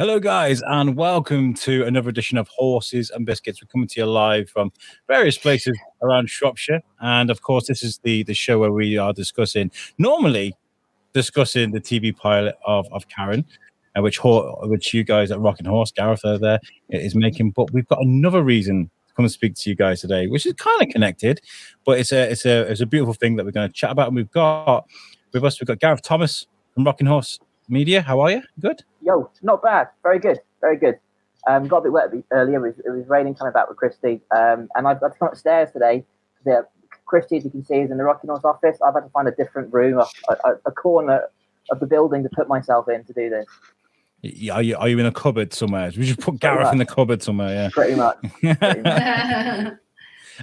Hello, guys, and welcome to another edition of Horses and Biscuits. We're coming to you live from various places around Shropshire. And, of course, this is the show where we are normally discussing the TV pilot of Karen, which you guys at Rocking Horse, Gareth, are there, is making. But we've got another reason to come and speak to you guys today, which is kind of connected, but it's a beautiful thing that we're going to chat about. And we've got Gareth Thomas from Rocking Horse Media. How are you? Good? Yo, not bad. Very good. Very good. Got a bit wet earlier. It was raining coming back with Christie. And I've had to come upstairs today. Christie, as you can see, is in the Rocking Horse office. I've had to find a different room, a corner of the building to put myself in to do this. Are you in a cupboard somewhere? We just put Gareth in the cupboard somewhere, yeah. Pretty much.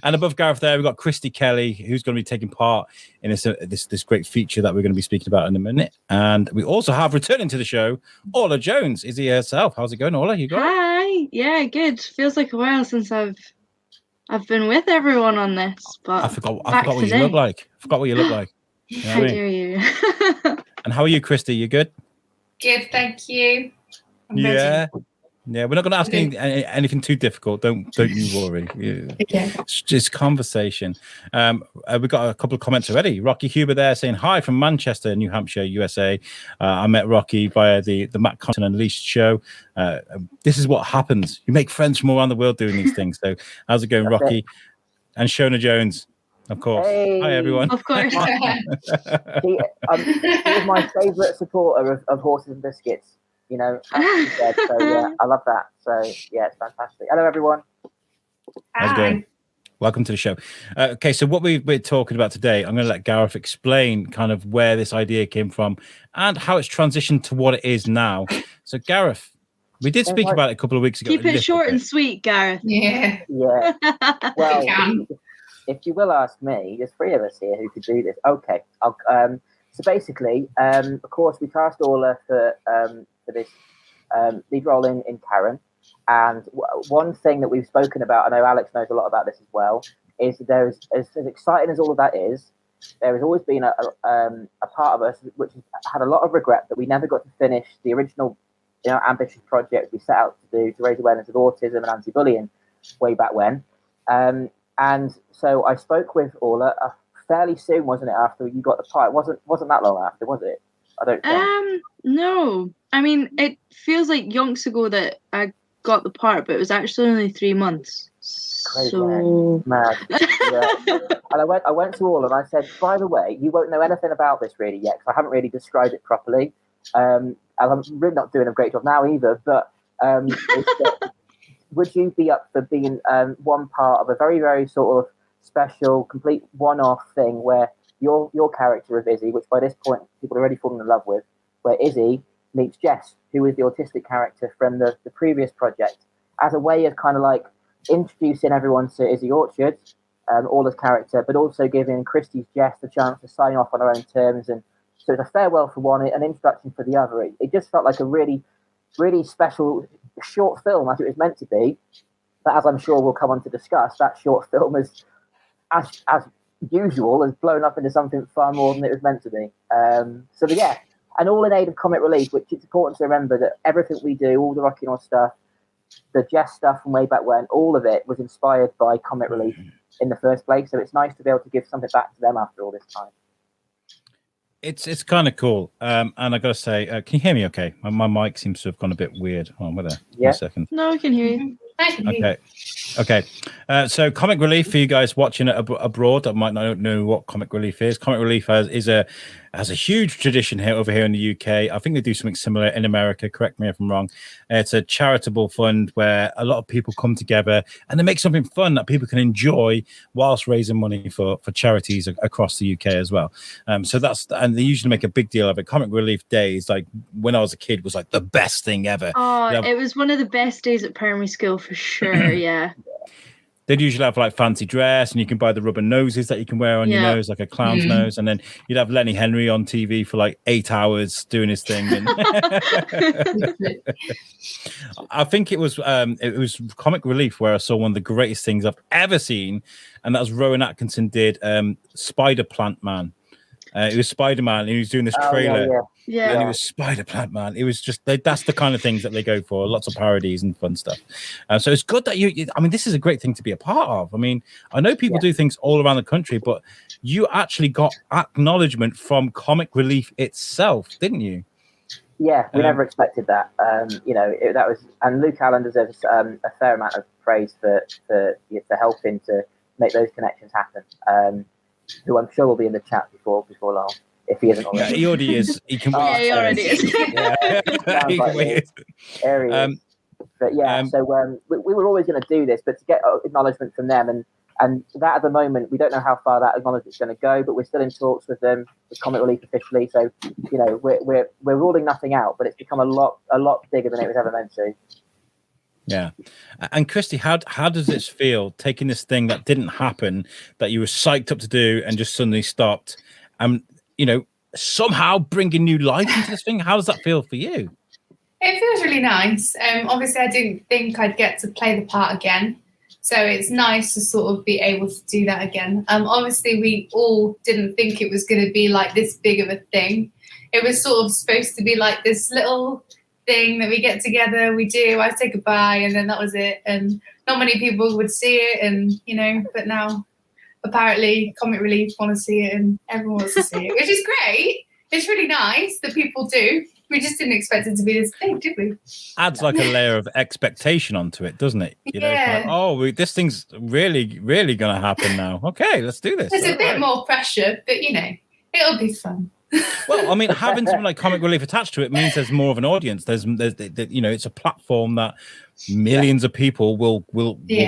And above Gareth there, we've got Christie Kelly, who's going to be taking part in this great feature that we're going to be speaking about in a minute. And we also have returning to the show, Orla Jones. Izzy herself. How's it going, Orla? You got Hi. Yeah, good. Feels like a while since I've been with everyone on this, but I forgot what you look like. How dare you? And how are you, Christie? You good? Good, thank you. Yeah. Yeah, we're not going to ask anything too difficult. Don't you worry. Okay. It's just conversation. We've got a couple of comments already. Rocky Huber there saying hi from Manchester, New Hampshire, USA. I met Rocky via the Matt Compton Unleashed show. This is what happens. You make friends from all around the world doing these things. So how's it going, Rocky? And Shona Jones, of course. Hey. Hi, everyone. Of course. He is my favourite supporter of Horses and Biscuits. You know, as you said, so yeah, I love that. So yeah, it's fantastic. Hello, everyone. How's it going? Welcome to the show. Okay, so what we're talking about today, I'm going to let Gareth explain kind of where this idea came from and how it's transitioned to what it is now. So, Gareth, we did speak about it a couple of weeks ago. Keep it short and sweet, Gareth. Yeah. Yeah. Well, if you will ask me, there's three of us here who could do this. Okay. So basically, of course, we cast Orla for this lead role in Karen. And one thing that we've spoken about, I know Alex knows a lot about this as well, is there's as exciting as all of that is, there has always been a part of us which has had a lot of regret that we never got to finish the original, ambitious project we set out to do to raise awareness of autism and anti-bullying way back when. And so I spoke with Orla fairly soon, wasn't it, after you got the part? It wasn't that long after, was it? I don't think. No. I mean, it feels like yonks ago that I got the part, but it was actually only 3 months. Crazy, so mad. Yeah. And I went to Orla and I said, by the way, you won't know anything about this really yet, because I haven't really described it properly. And I'm really not doing a great job now either, but would you be up for being one part of a very, very sort of special, complete one-off thing where your character of Izzy, which by this point people are already falling in love with, where Izzy meets Jess, who is the autistic character from the previous project, as a way of kind of like introducing everyone to Izzy Orchard, Orla's character, but also giving Christie's Jess the chance to sign off on her own terms. And so it's a farewell for one, an introduction for the other. It just felt like a really, really special short film, as it was meant to be. But as I'm sure we'll come on to discuss, that short film is, as usual, has blown up into something far more than it was meant to be. And all in aid of comic relief, which it's important to remember that everything we do, all the Rocking Horse stuff, the Jess stuff from way back when, all of it was inspired by comic relief in the first place. So it's nice to be able to give something back to them after all this time. It's kind of cool. And I got to say, can you hear me okay? My mic seems to have gone a bit weird. Oh, wait there. Yeah. 1 second. no, I can hear you. Okay. So comic relief for you guys watching it abroad that might not know what comic relief is. Comic relief has a huge tradition over here in the UK. I think they do something similar in America. Correct me if I'm wrong. It's a charitable fund where a lot of people come together and they make something fun that people can enjoy whilst raising money for charities across the UK as well. And they usually make a big deal of it. Comic relief days, like when I was a kid, was like the best thing ever. Oh, it was one of the best days at primary school for sure. Yeah. They'd usually have like fancy dress, and you can buy the rubber noses that you can wear on your nose, like a clown's nose, and then you'd have Lenny Henry on TV for like 8 hours doing his thing. And I think it was comic relief where I saw one of the greatest things I've ever seen, and that was Rowan Atkinson did Spider Plant Man. It was Spider-Man, and he was doing this Oh, trailer. Yeah. And it was Spider-Plant, man. It was just that's the kind of things that they go for. Lots of parodies and fun stuff. So it's good that I mean, this is a great thing to be a part of. I mean, I know people do things all around the country, but you actually got acknowledgement from Comic Relief itself, didn't you? Yeah, we never expected that. You know, that was, and Luke Allen deserves a fair amount of praise for helping to make those connections happen. Who I'm sure will be in the chat before long. If he isn't already. Yeah, he already is. He can wait. He already is. Yeah. He can wait. There he is. But yeah, so we were always going to do this, but to get acknowledgement from them, and that at the moment, we don't know how far that acknowledgement is going to go, but we're still in talks with them, with Comic Relief officially. So, you know, we're ruling nothing out, but it's become a lot bigger than it was ever meant to. Yeah. And Christie, how does this feel, taking this thing that didn't happen, that you were psyched up to do and just suddenly stopped, and, you know, somehow bringing new life into this thing? How does that feel for you? It feels really nice. Obviously, I didn't think I'd get to play the part again. So it's nice to sort of be able to do that again. Obviously, we all didn't think it was going to be like this big of a thing. It was sort of supposed to be like this little thing that we get together, we do, I say goodbye, and then that was it. And not many people would see it, and, you know, but now apparently Comic Relief want to see it and everyone wants to see it, which is great. It's really nice that people do. We just didn't expect it to be this big, did we? Adds like a layer of expectation onto it, doesn't it? You know, Yeah. it's like, this thing's really, really going to happen now. Okay, let's do this. There's a bit Right. more pressure, but, you know, it'll be fun. Well, I mean, having something like Comic Relief attached to it means there's more of an audience. There's you know, it's a platform that millions of people will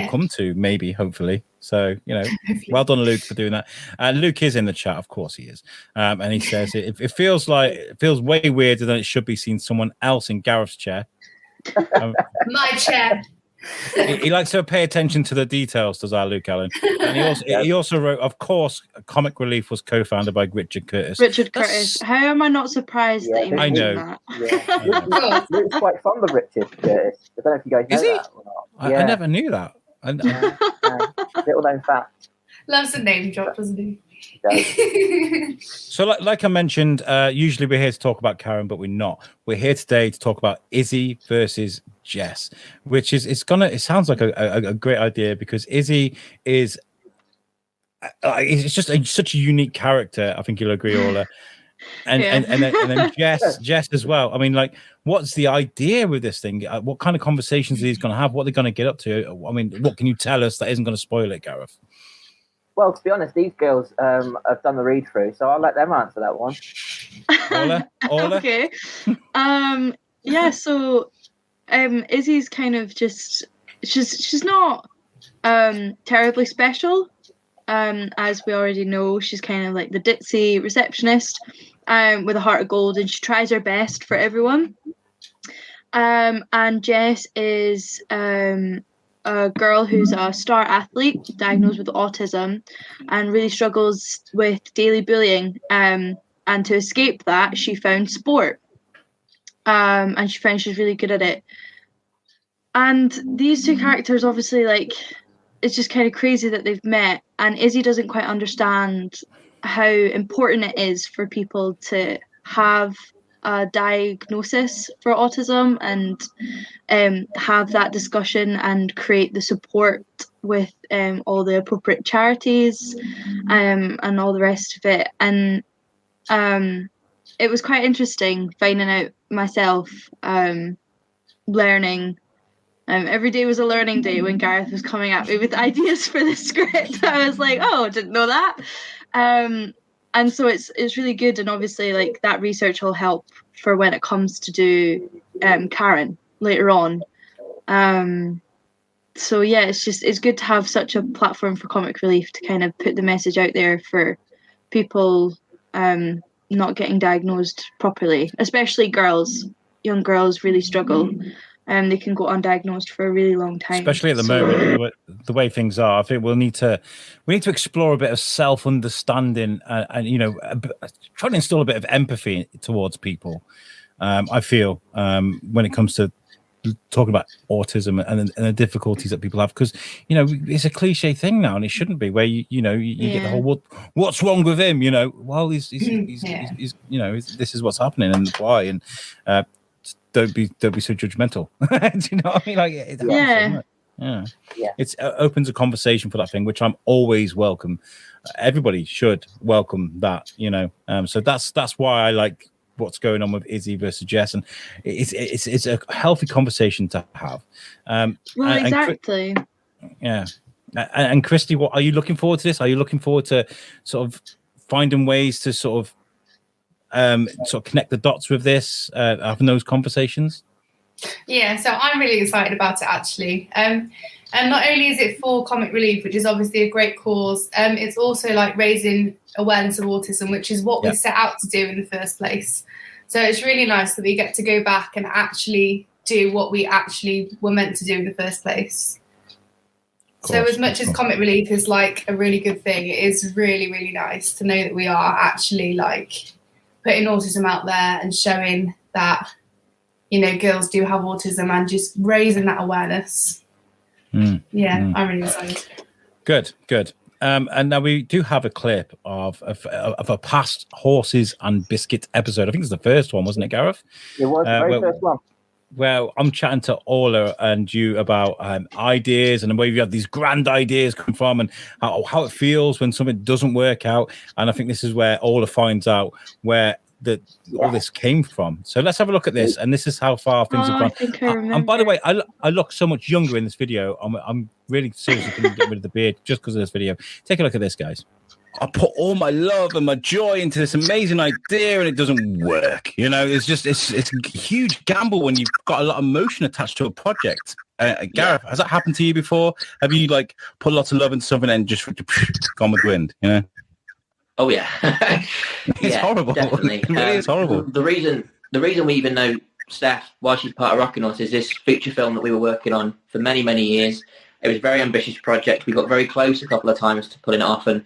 come to, maybe, hopefully. So, you know, well done, Luke, for doing that. Luke is in the chat, of course he is, and he says it feels way weirder than it should be seeing someone else in Gareth's chair. My chair. He likes to pay attention to the details, does our Luke Allen. And he also wrote, of course, Comic Relief was co-founded by Richard Curtis. Curtis. How am I not surprised that he mentioned that? Yeah. Luke's quite fond of Richard Curtis. I don't know if you guys know that or not. I never knew that. Little known fact. Loves a name drop, doesn't he? So like I mentioned, usually we're here to talk about Karen, but we're not. We're here today to talk about Izzy versus Jess, which is it sounds like a great idea, because Izzy is it's just such a unique character. I think you'll agree, Orla. And then Jess as well. I mean, like, what's the idea with this thing? What kind of conversations are these going to have? What are they going to get up to? I mean, what can you tell us that isn't going to spoil it, Gareth? Well, to be honest, these girls have done the read through, so I'll let them answer that one. Orla? Okay. Yeah, so Izzy's kind of just she's not terribly special. As we already know, she's kind of like the ditzy receptionist with a heart of gold, and she tries her best for everyone. And Jess is a girl who's a star athlete diagnosed with autism and really struggles with daily bullying. And to escape that, she found sport. And she found she's really good at it. And these two characters, obviously, like, it's just kind of crazy that they've met. And Izzy doesn't quite understand how important it is for people to have a diagnosis for autism and have that discussion and create the support with all the appropriate charities and all the rest of it. And it was quite interesting finding out myself, learning. Every day was a learning day when Gareth was coming at me with ideas for the script. I was like, oh, didn't know that. And so it's really good, and obviously, like, that research will help for when it comes to do Karen later on. So yeah, it's good to have such a platform for Comic Relief to kind of put the message out there for people not getting diagnosed properly, especially girls. Young girls really struggle. They can go undiagnosed for a really long time. Especially at the moment, the way things are. I think we need to explore a bit of self-understanding and you know, try to instill a bit of empathy towards people. I feel when it comes to talking about autism and the difficulties that people have, because it's a cliche thing now, and it shouldn't be. Where you get the whole what's wrong with him? Well, he's this is what's happening and why, and don't be so judgmental. Do you know what I mean? Like it happens, yeah. It opens a conversation for that thing, which I'm always welcome. Everybody should welcome that, so that's why I like what's going on with Izzy versus Jess, and it's a healthy conversation to have. Exactly. And Christie, what are you looking forward to this? Are you looking forward to sort of finding ways to sort of connect the dots with this, having those conversations? Yeah, so I'm really excited about it, actually. And not only is it for comic relief, which is obviously a great cause, it's also like raising awareness of autism, which is what we set out to do in the first place. So it's really nice that we get to go back and actually do what we actually were meant to do in the first place. So as much as comic relief is like a really good thing, it is really, really nice to know that we are actually like putting autism out there and showing that, girls do have autism, and just raising that awareness. I'm really excited. Good. And now we do have a clip of a past Horses and Biscuits episode. I think it's the first one, wasn't it, Gareth? It was the very first one. Well, I'm chatting to Orla and you about ideas and where you have these grand ideas come from, and how it feels when something doesn't work out. And I think this is where Orla finds out where all this came from. So let's have a look at this, and this is how far things have gone. I think I remember. And by the way, I look so much younger in this video. I'm really seriously going to get rid of the beard just because of this video. Take a look at this, guys. I put all my love and my joy into this amazing idea, and it doesn't work. It's a huge gamble when you've got a lot of emotion attached to a project. Gareth, has that happened to you before? Have you put lots of love into something and just gone with the wind? Oh yeah, it's horrible. Definitely, it really is horrible. The reason we even know Steph, while she's part of Rocking Us, is this feature film that we were working on for many, many years. It was a very ambitious project. We got very close a couple of times to pulling it off, and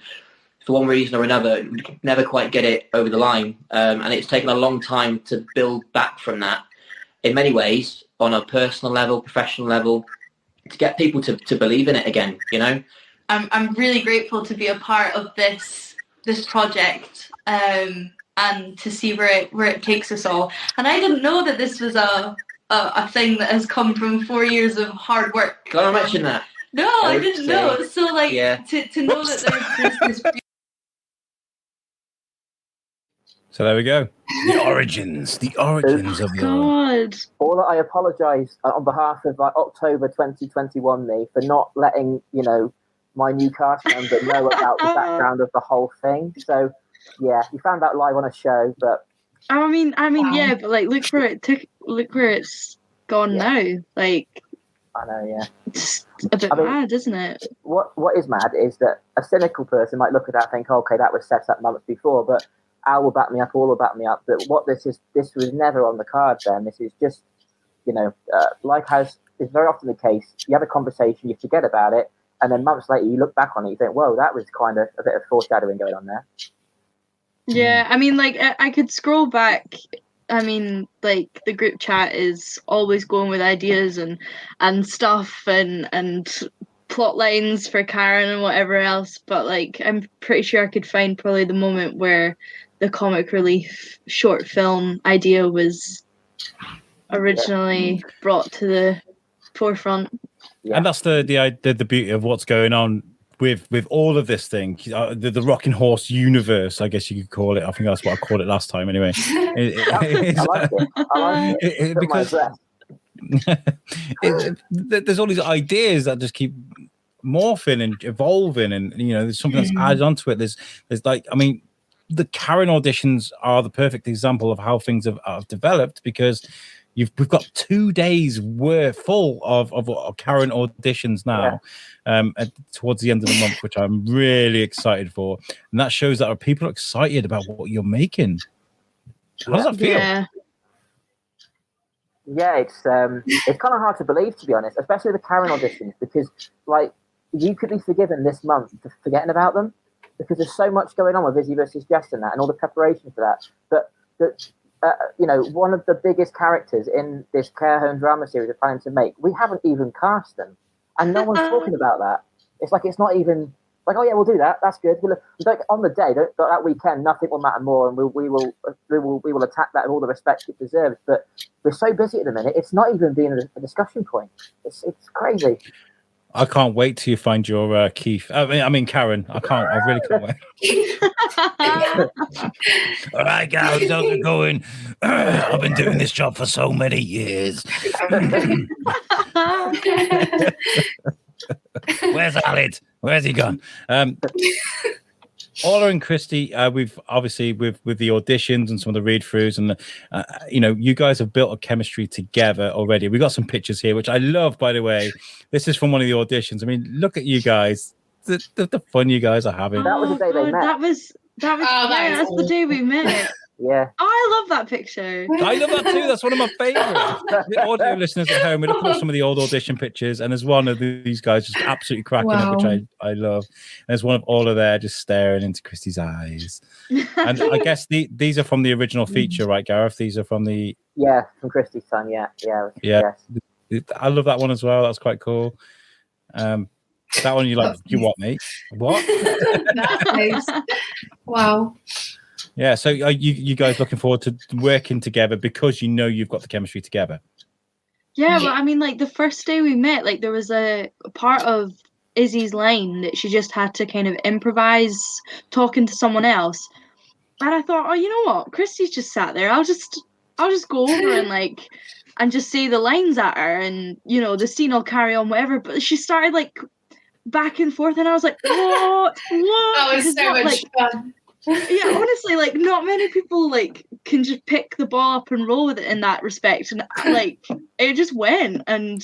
for one reason or another, never quite get it over the line. And it's taken a long time to build back from that. In many ways, on a personal level, professional level, to get people to believe in it again. I'm really grateful to be a part of this project and to see where it takes us all. And I didn't know that this was a thing that has come from 4 years of hard work. Can I mention that? No, I didn't know. So to know that there's this. So there we go. The origins of the God. Orla, I apologise on behalf of October 2021 me for not letting my new cast member know about the background of the whole thing. So yeah, you found out live on a show, but I mean, yeah, but look where it's gone now. I know, yeah. It's a bit mad, isn't it? What is mad is that a cynical person might look at that and think, okay, that was set up months before, but Al will back me up, All will back me up. But what this was never on the card then. This is just, like how is very often the case, you have a conversation, you forget about it, and then months later you look back on it, you think, whoa, that was kind of a bit of foreshadowing going on there. Yeah, I mean, I could scroll back. I mean, the group chat is always going with ideas and stuff and plot lines for Karen and whatever else. But I'm pretty sure I could find probably the moment where the comic relief short film idea was originally brought to the forefront. Yeah. And that's the beauty of what's going on with all of this thing, the Rocking Horse universe, I guess you could call it. I think that's what I called it last time anyway. I like it. Because there's all these ideas that just keep morphing and evolving, and there's something that's added onto it. There's the Karen auditions are the perfect example of how things have developed, because we've got 2 days full of Karen auditions now, towards the end of the month, which I'm really excited for, and that shows that people are excited about what you're making. How does that feel? Yeah, it's kind of hard to believe, to be honest, especially the Karen auditions, because you could be forgiven this month for forgetting about them, because there's so much going on with Izzy versus Jess and that, and all the preparation for that. But one of the biggest characters in this care home drama series they're planning to make. We haven't even cast them, and no one's talking about that. It's like it's not even like, oh yeah, we'll do that. That's good. Like on the day, that weekend, nothing will matter more, and we will attack that with all the respect it deserves. But we're so busy at the minute; it's not even being a discussion point. It's crazy. I can't wait till you find your Keith. I mean Karen. I really can't wait. All right, guys, how's it going? I've been doing this job for so many years. Where's Alid? Where's he gone? Orla and Christie, we've obviously with the auditions and some of the read-throughs, and you guys have built a chemistry together already. We got some pictures here, which I love, by the way. This is from one of the auditions. I mean, look at you guys, the fun you guys are having. That was the day they met. That's the day we met. Yeah. Oh, I love that picture. I love that too. That's one of my favorites. The audio listeners at home, we're looking at some of the old audition pictures, and there's one of these guys just absolutely cracking up, which I love. And there's one of Orla there just staring into Christie's eyes. And I guess these are from the original feature, right, Gareth? These are from the... Yeah, from Christie's son, yeah. Yes. I love that one as well. That's quite cool. That one you what, mate? What? Nice. Wow. Yeah, so are you guys looking forward to working together because you've got the chemistry together? Yeah, well, I mean, like the first day we met, like there was a part of Izzy's line that she just had to kind of improvise talking to someone else, and I thought, oh, you know what, Christie's just sat there. I'll just go over and just say the lines at her, and the scene will carry on, whatever. But she started like back and forth, and I was like, what? That was so much fun. Yeah, honestly, like not many people can just pick the ball up and roll with it in that respect, and it just went, and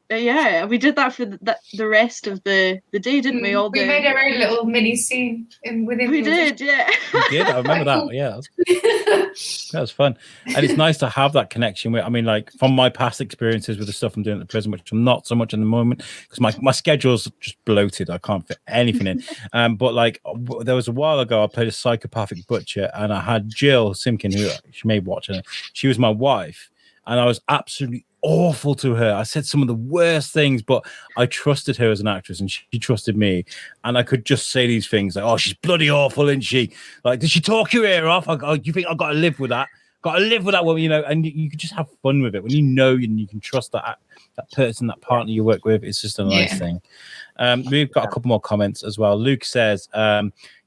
yeah, we did that for the rest of the day, didn't we? We made our own little mini scene within. We did, yeah. We did. I remember that. Yeah, that was fun, and it's nice to have that connection with. I mean, like from my past experiences with the stuff I'm doing at the prison, which I'm not so much in the moment because my schedule's just bloated. I can't fit anything in. But like there was a while ago, I played a psychopathic butcher, and I had Jill Simkin, who she may watch it. She was my wife, and I was absolutely awful to her. I said some of the worst things, but I trusted her as an actress, and she trusted me. And I could just say these things like, "Oh, she's bloody awful, isn't she? Like, did she talk your ear off? You think I've got to live with that? Got to live with that woman, And you can just have fun with it when and you can trust that person, that partner you work with. It's just a nice thing. We've got a couple more comments as well. Luke says,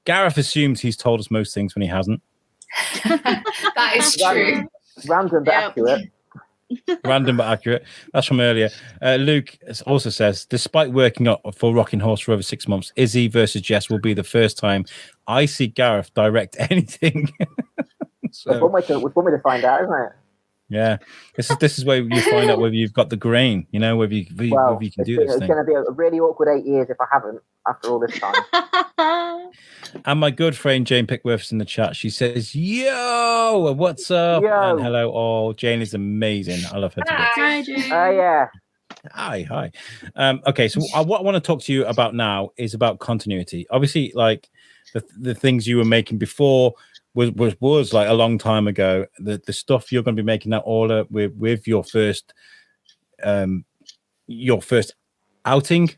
Gareth assumes he's told us most things when he hasn't. That is true. Random but accurate. Random but accurate. That's from earlier. Luke also says, despite working for Rocking Horse for over 6 months, Izzy versus Jess will be the first time I see Gareth direct anything. So, it's one way to find out, isn't it? Yeah, this is where you find out whether you've got the grain, whether you can do this thing. It's going to be a really awkward 8 years if I haven't after all this time. And my good friend Jane Pickworth's in the chat. She says, "Yo, what's up?" Yo. And hello all. Jane is amazing. I love her. Hi, Jane. Yeah. Hi. Okay, so what I want to talk to you about now is about continuity. Obviously, like the things you were making before was like a long time ago. The stuff you're going to be making now, Orla, with your first outing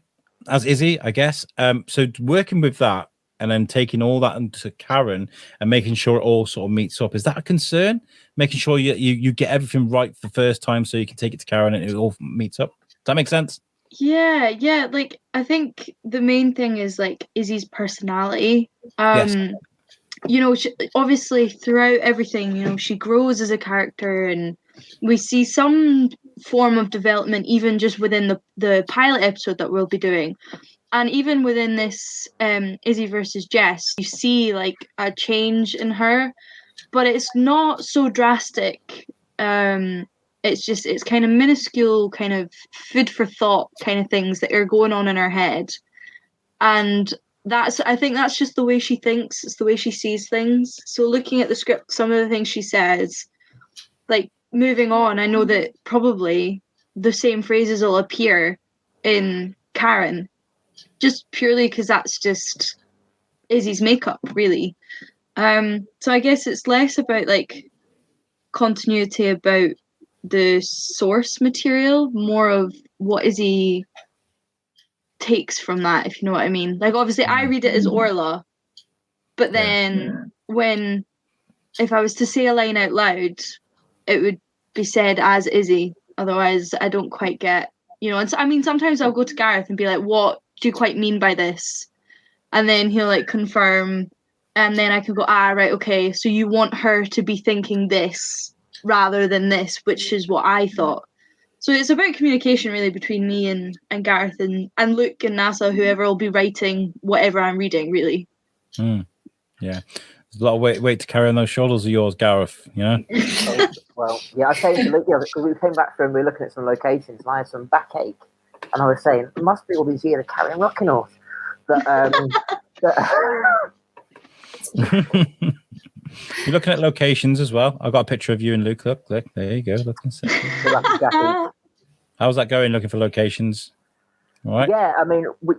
as Izzy, I guess. So working with that and then taking all that into Karen and making sure it all sort of meets up, is that a concern? Making sure you get everything right the first time so you can take it to Karen and it all meets up. Does that make sense? Yeah. Like I think the main thing is like Izzy's personality. Yes. She, obviously throughout everything, she grows as a character, and we see some form of development even just within the pilot episode that we'll be doing. And even within this Izzy versus Jess, you see like a change in her, but it's not so drastic. It's kind of minuscule, kind of food for thought kind of things that are going on in her head. And I think that's just the way she thinks. It's the way she sees things. So looking at the script, some of the things she says, like moving on, I know that probably the same phrases will appear in Karen, just purely because that's just Izzy's makeup, really. So I guess it's less about like continuity about the source material, more of what Izzy takes from that, if you know what I mean. Like, obviously, I read it as Orla, but then if I was to say a line out loud, it would be said as Izzy. Otherwise, I don't quite get, And so, I mean, sometimes I'll go to Gareth and be like, "What do you quite mean by this?" And then he'll like confirm, and then I can go, right, okay. So you want her to be thinking this rather than this, which is what I thought. So it's about communication really between me and Gareth and Luke and NASA, whoever will be writing whatever I'm reading, really. Yeah. There's a lot of weight to carry on those shoulders of yours, Gareth, Well, yeah, I was saying to Luke, because we came back from, we were looking at some locations, and I had some backache, and I was saying, it must be all these years of carrying rocking off. But, You're looking at locations as well. I've got a picture of you and Luke. Look, there you go. Looking How's that going, looking for locations? All right. Yeah, I mean, we've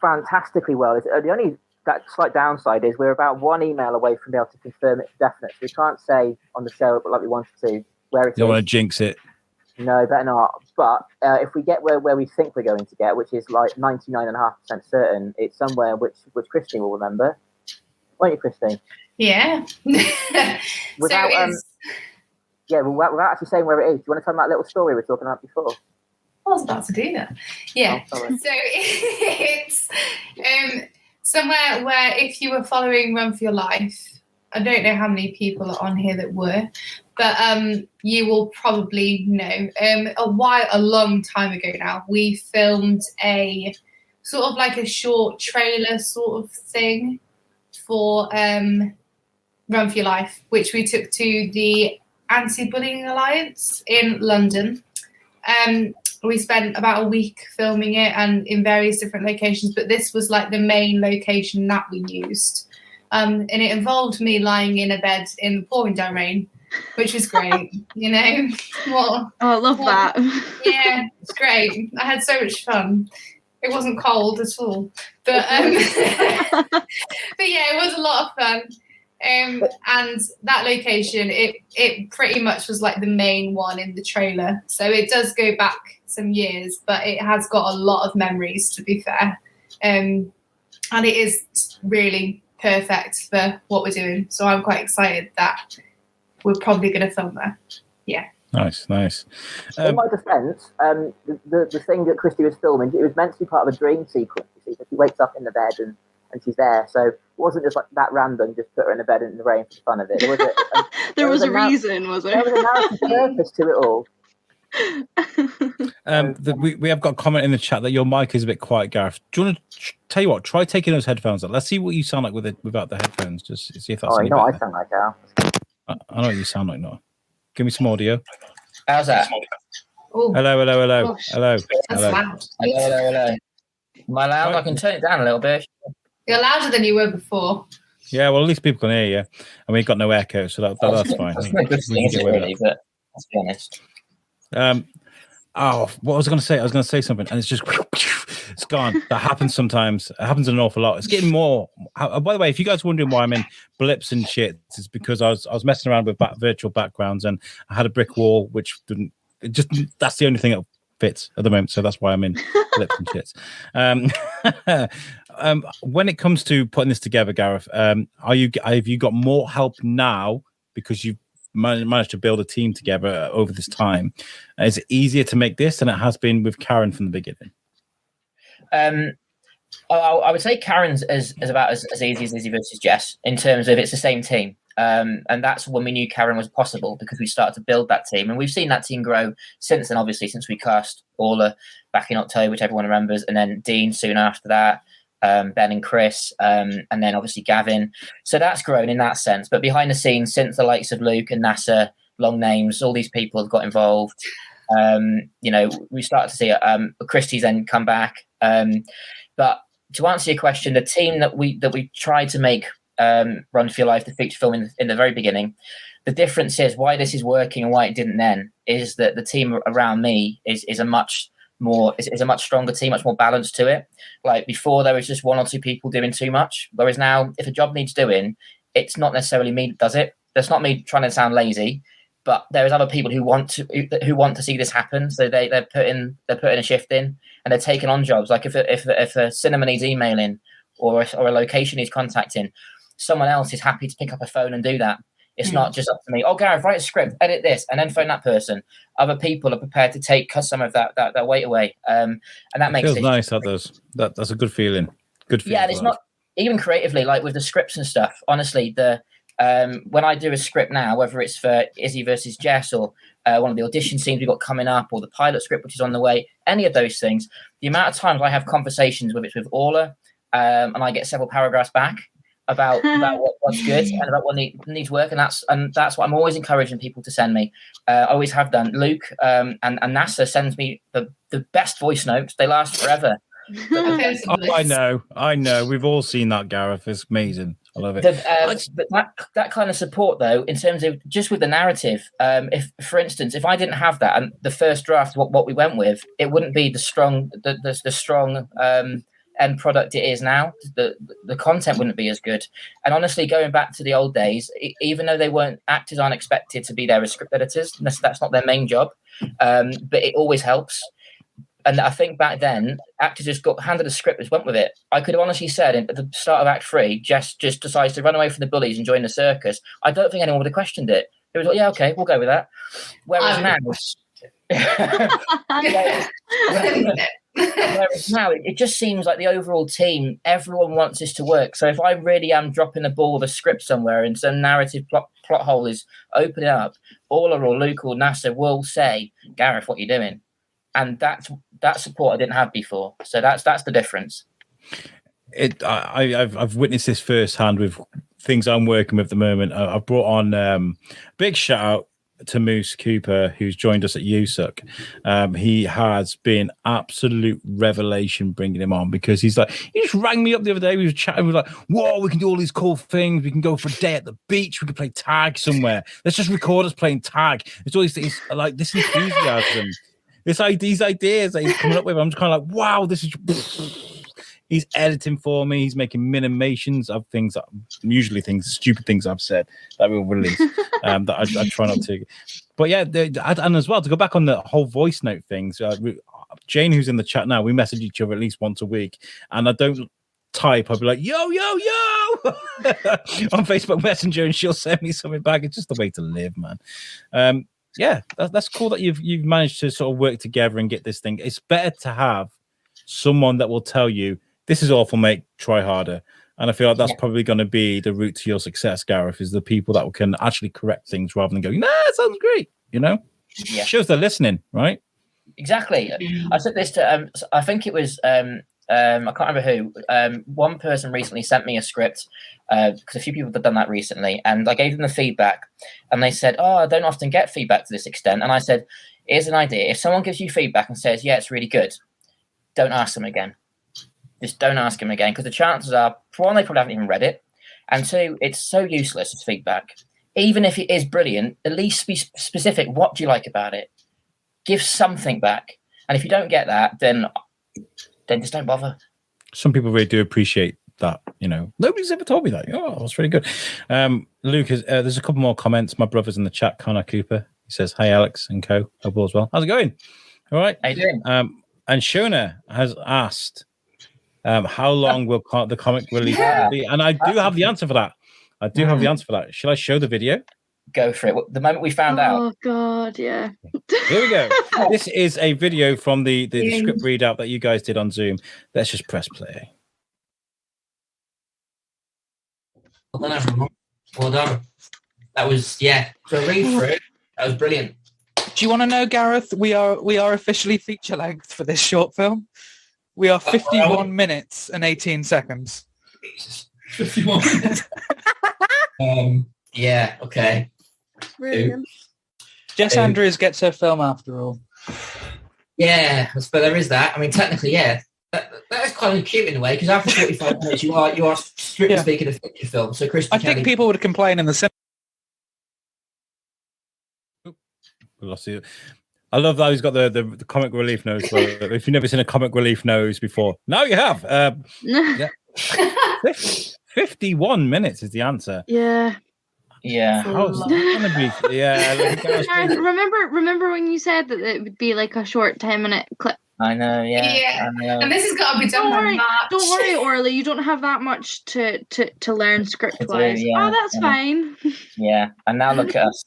fantastically well. The only that slight downside is we're about one email away from being able to confirm it for definite. So we can't say on the show like we wanted to where it is. You don't want to jinx it. No, better not. But if we get where we think we're going to get, which is like 99.5% certain, it's somewhere which Christie will remember. Won't you, Christie? Yeah. Without actually saying where it is, do you want to tell them that little story we were talking about before? I was about to do that. Yeah. Oh, so it's somewhere where if you were following Run for Your Life, I don't know how many people are on here that were, but you will probably know. A long time ago now, we filmed a sort of like a short trailer sort of thing for Run for Your Life, which we took to the Anti-Bullying Alliance in London. We spent about a week filming it and in various different locations, but this was like the main location that we used. And it involved me lying in a bed in the pouring down rain, which was great, Well, I love that. Yeah, it's great. I had so much fun. It wasn't cold at all. But but yeah, it was a lot of fun. And that location, it pretty much was like the main one in the trailer. So it does go back some years, but it has got a lot of memories, to be fair. And it is really perfect for what we're doing. So I'm quite excited that we're probably going to film there. Yeah. Nice. In my defence, the thing that Christie was filming, it was meant to be part of a dream sequence. You see, so she wakes up in the bed and she's there. So it wasn't just like that random, just put her in the bed in the rain for the fun of it. There was a reason, was there? There was a narrative purpose to it all. We have got a comment in the chat that your mic is a bit quiet, Gareth. Do you want to tell you what? Try taking those headphones out. Let's see what you sound like without the headphones. Just see if that's. I sound like Al. I know what you sound like now. Give me some audio. How's that? Ooh. Hello. Gosh. Hello. That's loud. Hello. Am I loud? I can turn it down a little bit. You're louder than you were before. Yeah, well, at least people can hear you, and we've got no echo, so that's fine. That's not a good thing, really, but let's be honest. What was I going to say? I was going to say something, and it's just it's gone. That happens sometimes. It happens an awful lot. It's getting more. By the way, if you guys are wondering why I'm in blips and shit, it's because I was messing around with virtual backgrounds, and I had a brick wall which didn't. That's the only thing that fits at the moment, so that's why I'm in blips and shits. When it comes to putting this together, Gareth, have you got more help now because you've managed to build a team together over this time? Is it easier to make this than it has been with Karen from the beginning? I would say Karen's as about as easy as Izzy versus Jess in terms of it's the same team. And that's when we knew Karen was possible because we started to build that team. And we've seen that team grow since then, obviously, since we cast Orla back in October, which everyone remembers, and then Dean soon after that, Ben and Chris, and then obviously Gavin. So that's grown in that sense. But behind the scenes, since the likes of Luke and NASA, long names, all these people have got involved. We started to see Christie's then come back. But to answer your question, the team that we tried to make Run for Your Life, the feature film in the very beginning, the difference is why this is working and why it didn't then is that the team around me is a much stronger team, much more balanced to it. Like before, there was just one or two people doing too much, whereas now, if a job needs doing, it's not necessarily me that does it. That's not me trying to sound lazy. but there's other people who want to see this happen. So they're putting a shift in, and they're taking on jobs. Like if a cinema needs emailing or a location needs contacting, someone else is happy to pick up a phone and do that. It's not just up to me. Oh, Gareth, write a script, edit this, and then phone that person. Other people are prepared to take some of that weight away, and that makes it nice. That's a good feeling. Good feeling. Yeah, and it's not even creatively, like with the scripts and stuff. Honestly, when I do a script now, whether it's for Izzy versus Jess or one of the audition scenes we've got coming up, or the pilot script which is on the way, any of those things, the amount of times I have conversations with Orla, and I get several paragraphs back about what's good and about what needs work, and that's what I'm always encouraging people to send me. I always have done. Luke and NASA sends me the best voice notes. They last forever. I know. We've all seen that, Gareth. It's amazing. I love it. But that kind of support, though, in terms of just with the narrative, if, for instance, if I didn't have that and the first draft, what we went with, it wouldn't be the strong end product it is now. The content wouldn't be as good. And honestly, going back to the old days, even though actors aren't expected to be there as script editors, that's not their main job, but it always helps. And I think back then, actors just got handed a script and went with it. I could have honestly said at the start of Act 3, Jess just decides to run away from the bullies and join the circus. I don't think anyone would have questioned it. It was like, yeah, okay, we'll go with that. Whereas now, it just seems like the overall team, everyone wants this to work. So if I really am dropping the ball with a script somewhere and some narrative plot hole is opening up, Orla or Luke or NASA will say, Gareth, what are you doing? And that support I didn't have before. So that's the difference. I've witnessed this firsthand with things I'm working with at the moment. I've brought on big shout out to Moose Cooper, who's joined us at USUC. He has been absolute revelation bringing him on, because he just rang me up the other day. We were chatting. We were like, whoa, we can do all these cool things. We can go for a day at the beach. We can play tag somewhere. Let's just record us playing tag. It's all these things, like this enthusiasm. These ideas that he's coming up with, I'm just kind of like, wow, this is. He's editing for me. He's making minimations of things that usually stupid things I've said that we'll release. That I try not to. But yeah, and as well to go back on the whole voice note things. Jane, who's in the chat now, we message each other at least once a week, and I don't type. I'll be like, yo on Facebook Messenger, and she'll send me something back. It's just the way to live, man. Yeah, that's cool that you've managed to sort of work together and get this thing. It's better to have someone that will tell you, this is awful, mate, try harder. And I feel like that's probably going to be the route to your success, Gareth, is the people that can actually correct things rather than going, it sounds great, Yeah. Shows they're listening, right? Exactly. I said this to, I think it was, I can't remember who. One person recently sent me a script, because a few people have done that recently, and I gave them the feedback, and they said, I don't often get feedback to this extent. And I said, here's an idea. If someone gives you feedback and says, yeah, it's really good, don't ask them again. Just don't ask them again, because the chances are, for one, they probably haven't even read it, and two, it's so useless as feedback. Even if it is brilliant, at least be specific. What do you like about it? Give something back. And if you don't get that, then just don't bother. Some people really do appreciate that. Nobody's ever told me that. That's really good. Luke, there's a couple more comments. My brother's in the chat, Connor Cooper. He says, "Hi, Alex and co. Hope all as well. How's it going? All right. How you doing?" And Shona has asked, how long will the comic release be? And I do have the answer for that. Shall I show the video? Go for it. The moment we found out. Oh God, yeah. Here we go. This is a video from the script readout that you guys did on Zoom. Let's just press play. Well done, everyone. Well done. That was for a read through. That was brilliant. Do you want to know, Gareth? We are officially feature length for this short film. We are 51 minutes and 18 seconds. Jesus. 51 minutes. Yeah. Okay. Brilliant. Jess Andrews gets her film after all. Yeah, but there is that. I mean, technically, yeah. That is kind of cute in a way, because after 45 minutes, you are strictly speaking a feature film. So, Christie Kelly, think people would complain in the cinema. I love that he's got the comic relief nose. If you've never seen a comic relief nose before, now you have. 51 minutes is the answer. Yeah. Yeah. How's that gonna be? Yeah. Remember when you said that it would be like a short 10-minute clip? I know, yeah. I know. And this has got to be done by March. Don't worry, Orla. You don't have that much to learn script-wise. yeah, Oh, that's fine. Yeah, and now look at us.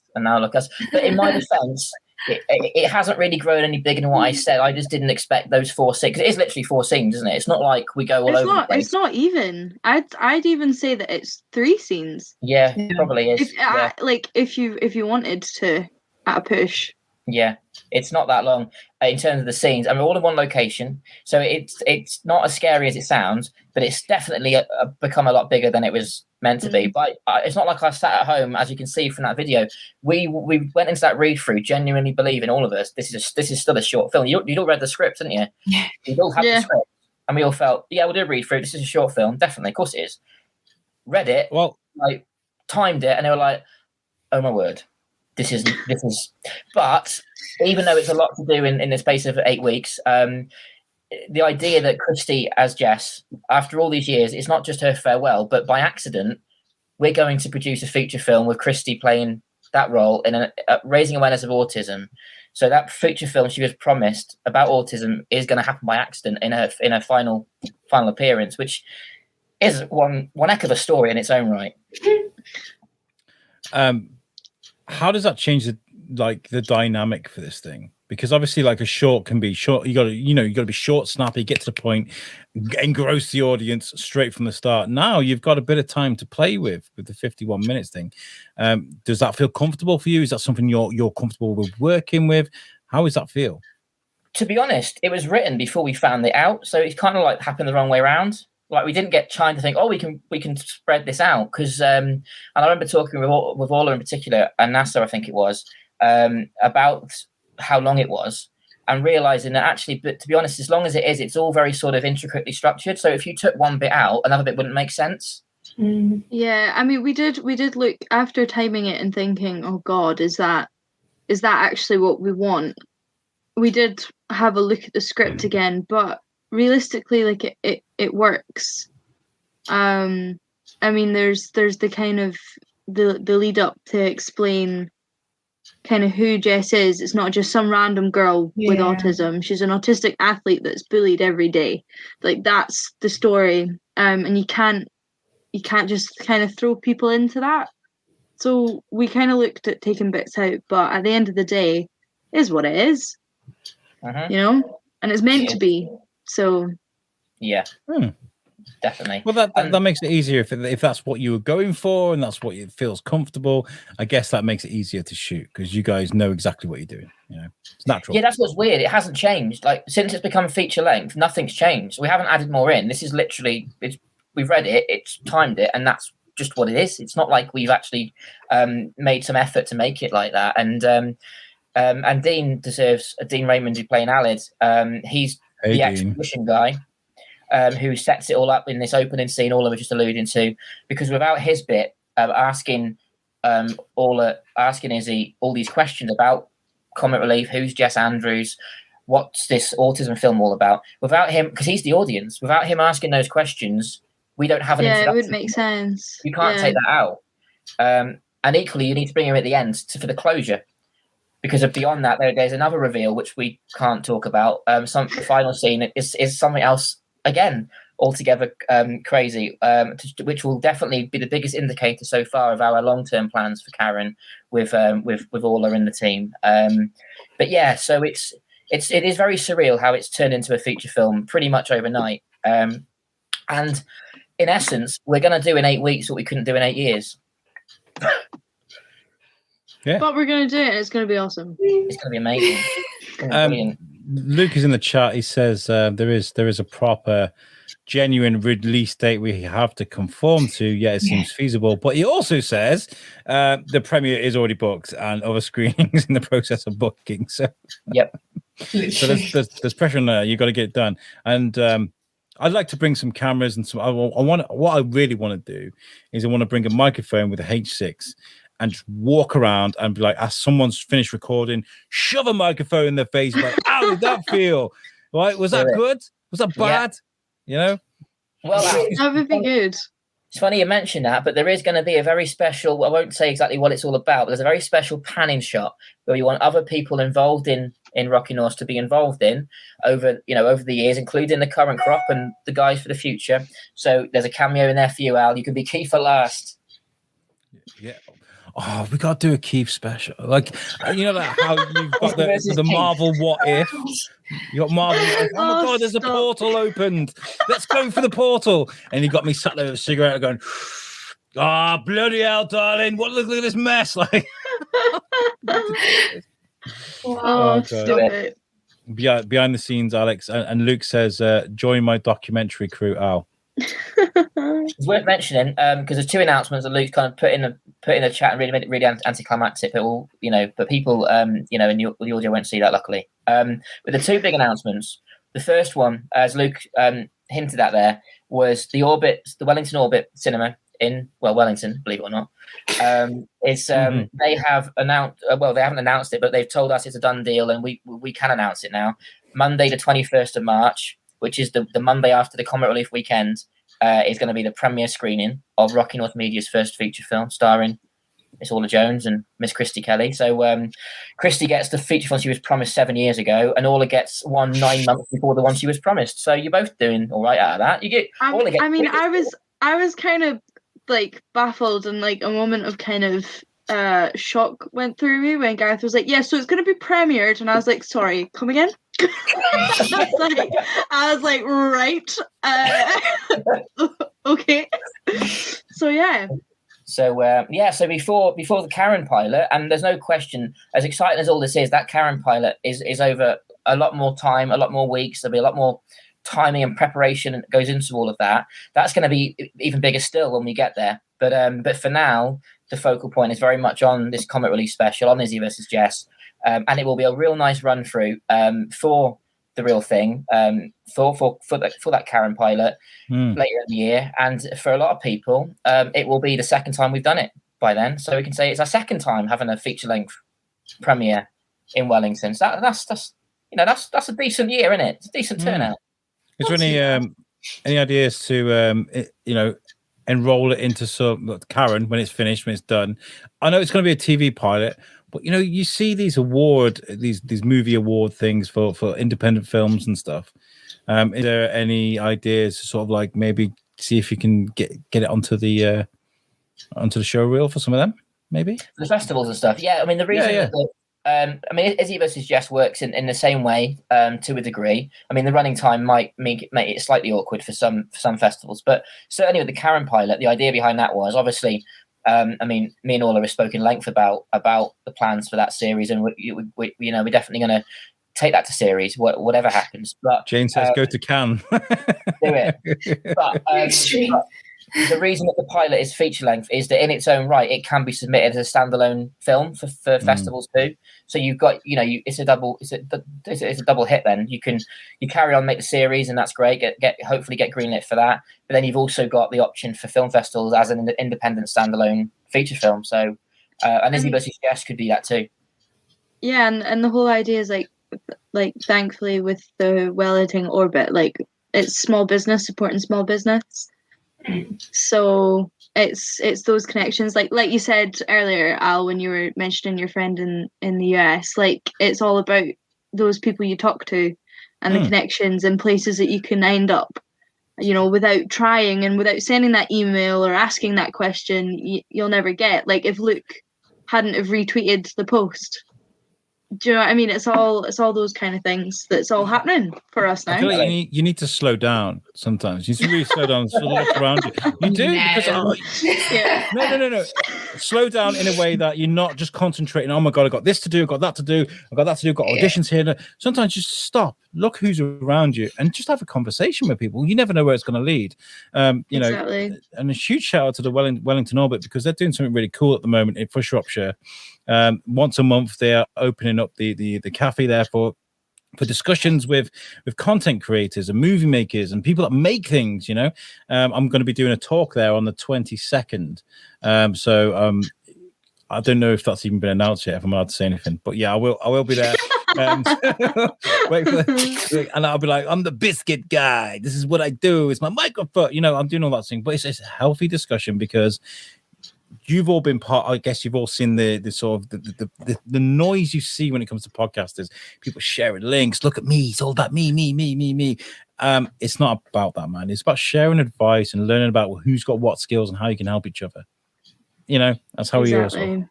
But in my defence, it hasn't really grown any bigger than what I said. I just didn't expect those 4 scenes. It is literally 4 scenes, isn't it? It's not like we go all over the place. It's not even. I'd even say that it's 3 scenes. Yeah, probably is. If you wanted to at a push. Yeah, it's not that long in terms of the scenes. I mean, all in one location, so it's not as scary as it sounds, but it's definitely become a lot bigger than it was meant to be. But it's not like I sat at home, as you can see from that video. We went into that read through, genuinely believing all of us this is still a short film. You'd all read the script, didn't you? Yeah. You all had the script, and we all felt, yeah, we'll do a read through. This is a short film, definitely, of course it is. Read it, timed it, and they were like, oh my word. This is, but even though it's a lot to do in the space of 8 weeks, the idea that Christie as Jess, after all these years, it's not just her farewell, but by accident, we're going to produce a feature film with Christie playing that role in raising awareness of autism. So that feature film she was promised about autism is going to happen by accident in her final appearance, which is one heck of a story in its own right. How does that change the dynamic for this thing? Because obviously, like, a short can be short. You got to be short, snappy, get to the point, engross the audience straight from the start. Now you've got a bit of time to play with the 51 minutes thing. Does that feel comfortable for you? Is that something you're comfortable with working with? How does that feel? To be honest, it was written before we found it out, so it's kind of like happened the wrong way around. Like, we didn't get time to think, we can spread this out, because and I remember talking with Orla in particular, and NASA, I think it was, about how long it was, and realizing that actually, but to be honest, as long as it is, it's all very sort of intricately structured. So if you took one bit out, another bit wouldn't make sense. Yeah, I mean, we did look after timing it and thinking, oh God, is that actually what we want? We did have a look at the script again, but realistically, like, it works. I mean, there's the kind of the lead up to explain kind of who Jess is. It's not just some random girl with autism. She's an autistic athlete that's bullied every day. Like, that's the story. And you can't just kind of throw people into that. So we kind of looked at taking bits out, but at the end of the day, it is what it is. You know, and it's meant to be. So yeah, definitely. Well, that makes it easier if that's what you were going for and that's what feels comfortable. I guess that makes it easier to shoot because you guys know exactly what you're doing. You know, it's natural. Yeah, that's what's weird. It hasn't changed. Like, since it's become feature length, nothing's changed. We haven't added more in. This is literally we've read it, it's timed it, and that's just what it is. It's not like we've actually made some effort to make it like that. And Dean Raymond, who's playing Alid. He's the exposition guy who sets it all up in this opening scene all I was just alluding to, because without his bit asking Izzy all these questions about comic relief, who's Jess Andrews, what's this autism film all about, without him, because he's the audience, without him asking those questions, we don't have an introduction. It wouldn't make sense. You can't take that out. And equally, you need to bring him at the end for the closure. Because beyond that, there's another reveal which we can't talk about. The final scene is something else again, altogether crazy, which will definitely be the biggest indicator so far of our long-term plans for Karen with Orla in the team. But yeah, so it is very surreal how it's turned into a feature film pretty much overnight. And in essence, we're going to do in 8 weeks what we couldn't do in 8 years. Yeah. But we're going to do it. It's going to be awesome. It's going to be amazing. It's going to be brilliant. Luke is in the chat. He says there is a proper, genuine release date we have to conform to. Yeah, it seems feasible. But he also says the premiere is already booked and other screenings in the process of booking. So yep. So there's pressure on there. You got to get it done. And I'd like to bring some cameras and some. What I really want to do is I want to bring a microphone with a H6. And just walk around and be like, as someone's finished recording, shove a microphone in their face. Like, how did that feel? Right? Was that good? Was that bad? Yeah. You know? Well, that would be good. It's funny you mentioned that, but there is going to be a very special, I won't say exactly what it's all about, but there's a very special panning shot where we want other people involved in Rocking Horse to be involved in over the years, including the current crop and the guys for the future. So there's a cameo in there for you, Al. You can be Keith at last. Yeah. Oh, we got to do a Keith special. Like, you know, like how you've got the Marvel What If. You got Marvel. Oh my God, there's a portal opened. Let's go for the portal. And you got me sat there with a cigarette going, bloody hell, darling. Look at this mess. Like, stop it. Behind the scenes, Alex. And Luke says, join my documentary crew, Al. It's worth mentioning because there's two announcements that Luke's kind of put in the chat and really made it really anticlimactic. But people, in the audio won't see that, luckily. With the two big announcements, the first one, as Luke hinted at there, was the Wellington Orbit Cinema in Wellington, believe it or not. They have announced. They haven't announced it, but they've told us it's a done deal, and we can announce it now. Monday, the 21st of March, which is the Monday after the Comic Relief weekend, is going to be the premiere screening of Rocking Horse Media's first feature film, starring Miss Orla Jones and Miss Christie Kelly. So Christie gets the feature film she was promised 7 years ago, and Orla gets one 9 months before the one she was promised. So you're both doing all right out of that. I was kind of like baffled, and like a moment of kind of shock went through me when Gareth was like, "Yeah, so it's going to be premiered," and I was like, "Sorry, come again." I was like, right, okay. So yeah. So before the Karen pilot, and there's no question, as exciting as all this is, that Karen pilot is over a lot more time, a lot more weeks. There'll be a lot more timing and preparation that goes into all of that. That's going to be even bigger still when we get there. But for now, the focal point is very much on this Comic Release special, on Izzy Vs Jess. And it will be a real nice run through for the real thing, for that Karen pilot later in the year. And for a lot of people, it will be the second time we've done it by then. So we can say it's our second time having a feature length premiere in Wellington. So that's a decent year, isn't it? It's a decent turnout. Is there any ideas to enroll it into some Karen when it's finished, when it's done? I know it's going to be a TV pilot. But you see these movie award things for independent films and stuff. Is there any ideas to sort of like maybe see if you can get it onto the show reel for some of them, maybe the festivals and stuff? Yeah, I mean the reason that Izzy Vs Jess works in the same way to a degree. I mean the running time might make it slightly awkward for some festivals, but certainly with the Karen pilot, the idea behind that was obviously. Me and Orla have spoken length about the plans for that series, and we're definitely going to take that to series, whatever happens. But Jane says, "Go to Cannes." Do it. But the reason that the pilot is feature length is that in its own right, it can be submitted as a standalone film for festivals too. So you've got, it's a double hit. Then you carry on, make the series, and that's great. Hopefully get greenlit for that. But then you've also got the option for film festivals as an independent standalone feature film. So and Izzy Vs Jess could be that too. Yeah, and the whole idea is like thankfully with the Wellington Orbit, like it's small business supporting small business. So it's those connections, like you said earlier, Al, when you were mentioning your friend in the US, like it's all about those people you talk to and the connections and places that you can end up, without trying and without sending that email or asking that question, you'll never get. Like if Luke hadn't have retweeted the post, do you know what I mean? It's all those kind of things that's all happening for us now. I feel like you need to slow down sometimes. You need to really slow down and sort of look around you. You do because no. Slow down in a way that you're not just concentrating. Oh my God, I got this to do, I got that to do, I got auditions here. Sometimes just stop, look who's around you, and just have a conversation with people. You never know where it's going to lead. Exactly. And a huge shout out to the Wellington Orbit because they're doing something really cool at the moment for Shropshire. Once a month, they are opening up the cafe there for discussions with content creators and movie makers and people that make things. I'm going to be doing a talk there on the 22nd. I don't know if that's even been announced yet, if I'm allowed to say anything, but yeah, I will be there. Wait for, and I'll be like, I'm the biscuit guy. This is what I do. It's my microphone. I'm doing all that thing, but it's a healthy discussion because you've all been part. I guess you've all seen the sort of the noise you see when it comes to podcasters. People sharing links. Look at me. It's all about me. It's not about that, man. It's about sharing advice and learning about who's got what skills and how you can help each other. That's how we also.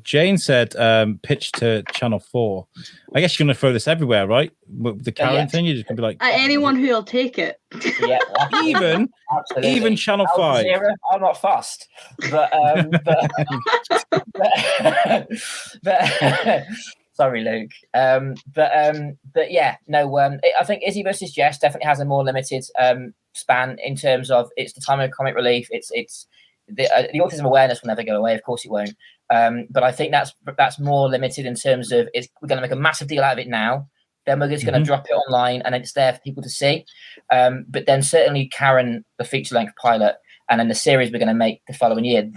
Jane said, pitch to Channel 4. I guess you're going to throw this everywhere, right? With the Karen thing, you're just going to be like... anyone who'll take it. Yeah, even Channel 5. I'm not fussed. But sorry, Luke. But yeah, no, I think Izzy Vs Jess definitely has a more limited span in terms of it's the time of comic relief. It's the autism awareness will never go away. Of course it won't. But I think that's more limited in terms of we're going to make a massive deal out of it now. Then we're just going to drop it online and it's there for people to see. But then certainly Karen, the feature-length pilot, and then the series we're going to make the following year,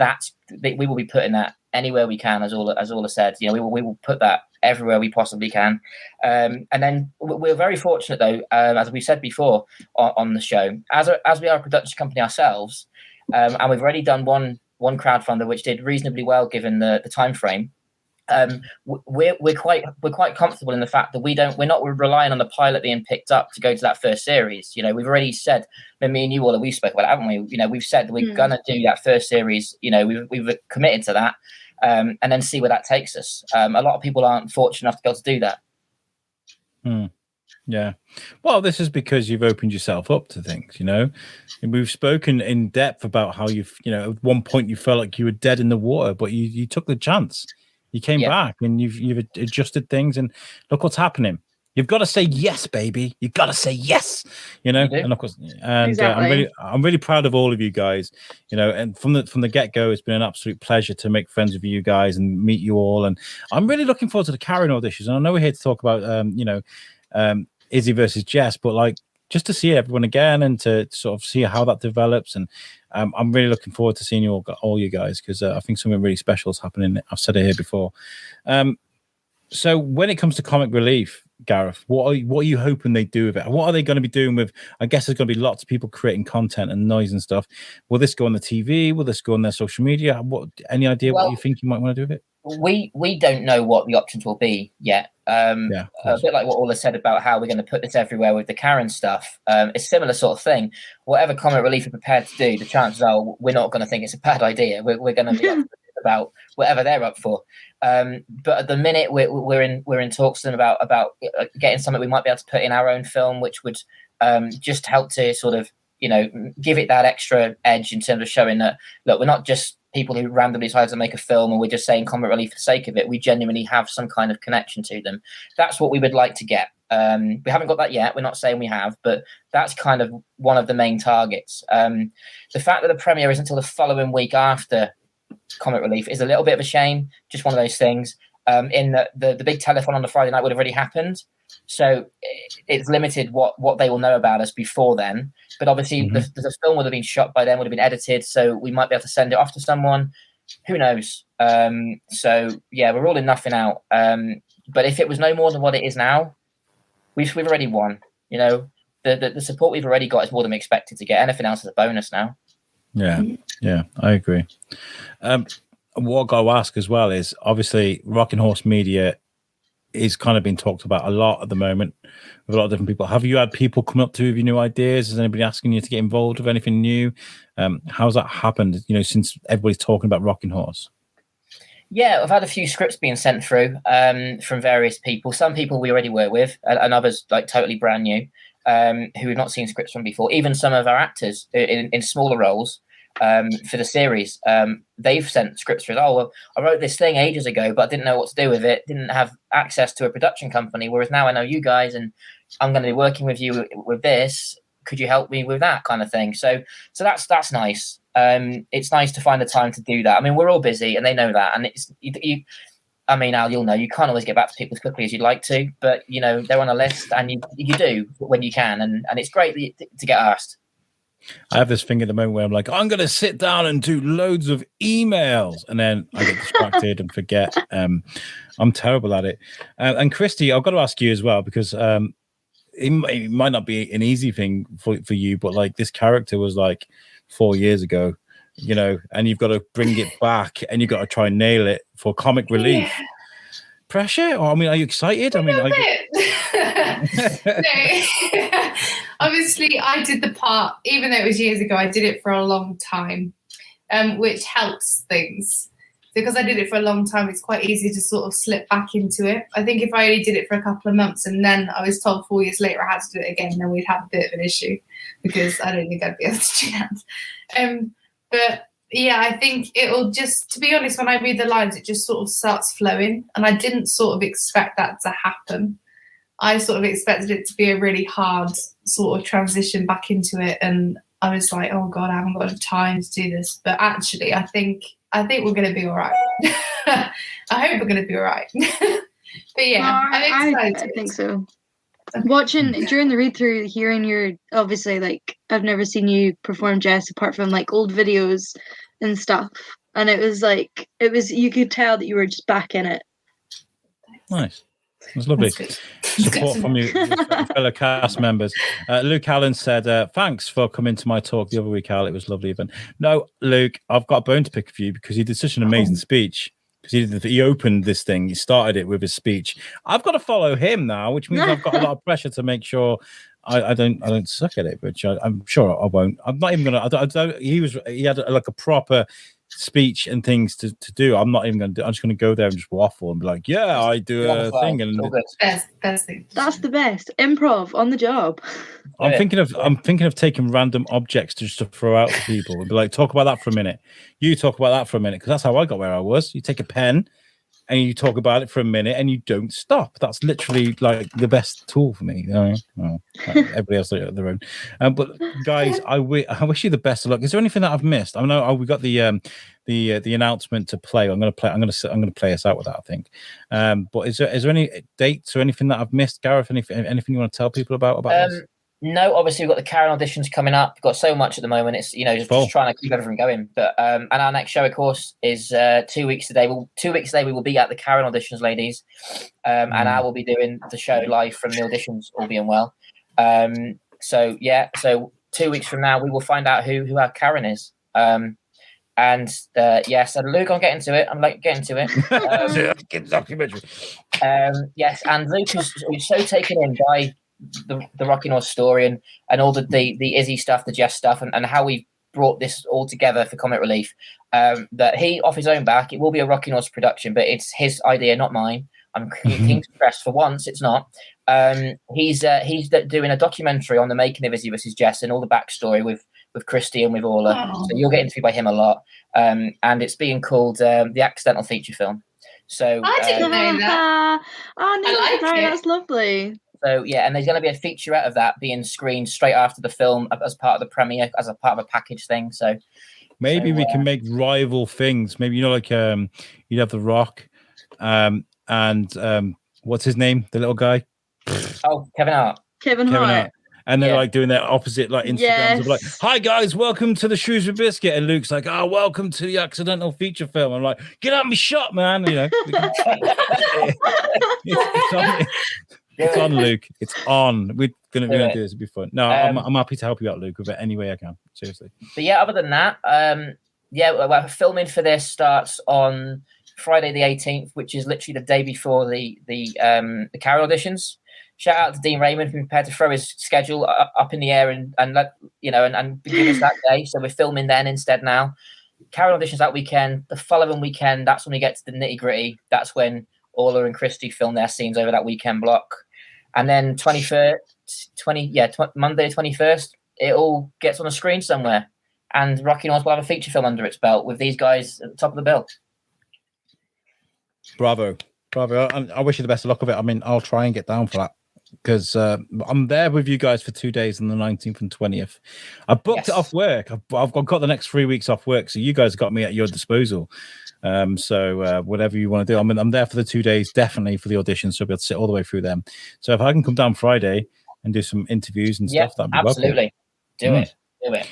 we will be putting that anywhere we can, as Orla said. We will put that everywhere we possibly can. And then we're very fortunate, though, as we said before on the show, as we are a production company ourselves, and we've already done one crowdfunder which did reasonably well given the time frame. We're quite comfortable in the fact that we're not relying on the pilot being picked up to go to that first series. We've already said, me and you all, we spoke about it, haven't we? We've said that we're gonna do that first series. We've committed to that, and then see where that takes us. A lot of people aren't fortunate enough to be able to do that. Yeah. Well, this is because you've opened yourself up to things, and we've spoken in depth about how at one point you felt like you were dead in the water, but you took the chance. You came back and you've adjusted things, and look what's happening. You've got to say yes, baby. You've got to say yes, and of course, and exactly. I'm really proud of all of you guys, and from the get-go, it's been an absolute pleasure to make friends with you guys and meet you all, and I'm really looking forward to the Karen auditions. And I know we're here to talk about, Izzy versus Jess, but just to see everyone again and to sort of see how that develops. And I'm really looking forward to seeing all you guys, because I think something really special is happening. I've said it here before. So when it comes to comic relief, Gareth, what are you hoping they do with it? What are they going to be doing with? I guess there's going to be lots of people creating content and noise and stuff. Will this go on the TV? Will this go on their social media? Any idea what you think you might want to do with it? We don't know what the options will be yet. A bit like what Orla said about how we're going to put this everywhere with the Karen stuff. It's a similar sort of thing. Whatever comic relief are prepared to do, the chances are we're not going to think it's a bad idea. We're going to be about whatever they're up for. But at the minute, we're in talks to them about getting something we might be able to put in our own film, which would just help to sort of give it that extra edge in terms of showing that, look, we're not just people who randomly decide to make a film and we're just saying comic relief for the sake of it. We genuinely have some kind of connection to them. That's what we would like to get. We haven't got that yet. We're not saying we have, but that's kind of one of the main targets. The fact that the premiere isn't until the following week after comic relief is a little bit of a shame. Just one of those things. In the big telethon on the Friday night would have already happened. So it's limited what they will know about us before then. But obviously the film would have been shot by then, would have been edited. So we might be able to send it off to someone. Who knows? So yeah, we're all in nothing out. But if it was no more than what it is now, we've already won. The support we've already got is more than we expected to get. Anything else is a bonus now. Yeah, I agree. What I've got to ask as well is, obviously, Rocking Horse Media is kind of being talked about a lot at the moment with a lot of different people. Have you had people come up to you with new ideas? Is anybody asking you to get involved with anything new? How's that happened, since everybody's talking about Rocking Horse? Yeah, I've had a few scripts being sent through from various people. Some people we already work with, and others totally brand new, who we've not seen scripts from before. Even some of our actors in smaller roles for the series, they've sent scripts through. Oh, well, I wrote this thing ages ago, but I didn't know what to do with it. Didn't have access to a production company. Whereas now I know you guys, and I'm going to be working with you with this. Could you help me with that kind of thing? So that's nice. It's nice to find the time to do that. I mean, we're all busy, and they know that. And it's Al, you'll know you can't always get back to people as quickly as you'd like to, but they're on a list, and you do when you can, and it's great to get asked. I have this thing at the moment where I'm like, I'm going to sit down and do loads of emails, and then I get distracted and forget. I'm terrible at it. And Christie, I've got to ask you as well, because it might not be an easy thing for you, but like this character was like 4 years ago, you know, and you've got to bring it back and you've got to try and nail it for comic relief. Yeah. Pressure? Or, I mean, are you excited? I mean, no. Obviously, I did the part, even though it was years ago, I did it for a long time, which helps things. Because I did it for a long time, it's quite easy to sort of slip back into it. I think if I only did it for a couple of months and then I was told 4 years later I had to do it again, then we'd have a bit of an issue, because I don't think I'd be able to do that. But yeah, I think it'll just, to be honest, when I read the lines, it just sort of starts flowing. And I didn't sort of expect that to happen. I sort of expected it to be a really hard sort of transition back into it. And I was like, oh God, I haven't got enough time to do this. But actually, I think we're going to be all right. I hope we're going to be all right. But yeah, I'm excited. I think so. Watching during the read through, hearing your, obviously, like, I've never seen you perform, Jess, apart from like old videos and stuff, and it was you could tell that you were just back in it. Nice. That's lovely. Support from your fellow cast members. Luke Allen said, thanks for coming to my talk the other week, Al. It was lovely event. No, Luke, I've got a bone to pick for you, because he did such an amazing speech. Because he opened this thing, he started it with his speech. I've got to follow him now, which means I've got a lot of pressure to make sure I don't suck at it, which I'm sure I won't. I'm not even gonna. He had like a proper speech and things to do. I'm not even gonna do. I'm just gonna go there and just waffle and be like, yeah, I do a thing, and best thing. That's the best improv on the job. I'm thinking of taking random objects just to throw out to people and be like, talk about that for a minute. You talk about that for a minute, because that's how I got where I was. You take a pen and you talk about it for a minute and you don't stop. That's literally like the best tool for me. You know? Well, everybody else at their own. But guys, I wish you the best of luck. Is there anything that I've missed? I know we got the announcement to play. I'm going to play us out with that, I think. But is there any dates or anything that I've missed, Gareth? Anything you want to tell people about this? No, obviously we've got the Karen auditions coming up. We've got so much at the moment. It's just trying to keep everything going. But and our next show, of course, is 2 weeks today. 2 weeks today we will be at the Karen auditions, ladies, and I will be doing the show live from the auditions, all being well. So 2 weeks from now we will find out who our Karen is. So Luke, I'm getting to it. Documentary. Yes, and Luke is so taken in by the Rocking Horse story and all the Izzy stuff, the Jess stuff, and how we brought this all together for comic relief, that he, off his own back, it will be a Rocking Horse production, but it's his idea, not mine. I'm keen to press for once. It's not. He's doing a documentary on the making of Izzy Vs Jess and all the backstory with Christie and with Orla. So you'll get interviewed by him a lot. And it's being called the Accidental Feature Film. So I didn't know that. I like it. That's lovely. So yeah, and there's going to be a featurette of that being screened straight after the film as part of the premiere, as a part of a package thing. So maybe we can make rival things. Maybe like you'd have The Rock, and what's his name, the little guy? Oh, Kevin Hart. Kevin Hart. And they're like doing their opposite, like Instagrams. Yes. Like, hi guys, welcome to the Shoes with Biscuit. And Luke's like, welcome to the Accidental Feature Film. I'm like, get out of me shot, man. You know, it's on, Luke. It's on. We're gonna do this. It'll be fun. No, I'm happy to help you out, Luke, with it any way I can. Seriously. But yeah, other than that, we're filming for this starts on Friday the 18th, which is literally the day before the Carol auditions. Shout out to Dean Raymond, who prepared to throw his schedule up in the air and begin us that day. So we're filming then instead now. Carol auditions that weekend. The following weekend, that's when we get to the nitty gritty. That's when Orla and Christie film their scenes over that weekend block. And then Monday the 21st, it all gets on a screen somewhere. And Rocking Horse will have a feature film under its belt with these guys at the top of the bill. Bravo. I wish you the best of luck of it. I mean, I'll try and get down for that, because I'm there with you guys for 2 days on the 19th and 20th. I booked it off work. I've got the next 3 weeks off work, so you guys got me at your disposal. So whatever you want to do, I'm there for the 2 days, definitely for the auditions, so I'll be able to sit all the way through them. So if I can come down Friday and do some interviews and stuff, that'd be absolutely. Do it. Do it.